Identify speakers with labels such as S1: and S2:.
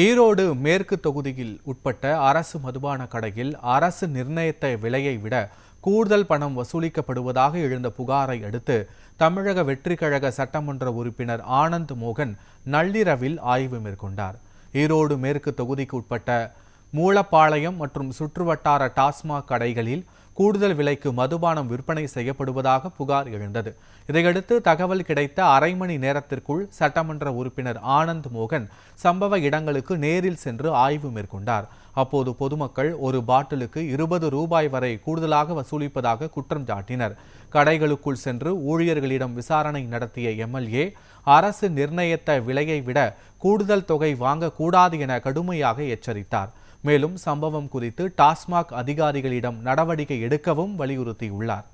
S1: ஈரோடு மேற்கு தொகுதியில் உட்பட்ட அரசு மதுபான கடையில் அரசு நிர்ணயித்த விலையை விட கூடுதல் பணம் வசூலிக்கப்படுவதாக எழுந்த புகாரை அடுத்து தமிழக வெற்றி கழக சட்டமன்ற உறுப்பினர் ஆனந்த் மோகன் நள்ளிரவில் ஆய்வு மேற்கொண்டார். ஈரோடு மேற்கு தொகுதிக்கு உட்பட்ட மூலப்பாளையம் மற்றும் சுற்றுவட்டார டாஸ்மாக் கடைகளில் கூடுதல் விலைக்கு மதுபானம் விற்பனை செய்யப்படுவதாக புகார் எழுந்தது. இதையடுத்து தகவல் கிடைத்த அரை மணி நேரத்திற்குள் சட்டமன்ற உறுப்பினர் ஆனந்த் மோகன் சம்பவ இடங்களுக்கு நேரில் சென்று ஆய்வு மேற்கொண்டார். அப்போது பொதுமக்கள் ஒரு பாட்டிலுக்கு 20 ரூபாய் வரை கூடுதலாக வசூலிப்பதாக குற்றம் சாட்டினர். கடைகளுக்குள் சென்று ஊழியர்களிடம் விசாரணை நடத்திய எம்எல்ஏ அரசு நிர்ணயித்த விலையை விட கூடுதல் தொகை வாங்கக்கூடாது என கடுமையாக எச்சரித்தார். மேலும் சம்பவம் குறித்து டாஸ்மாக் அதிகாரிகளிடம் நடவடிக்கை எடுக்கவும் வலியுறுத்தியுள்ளார்.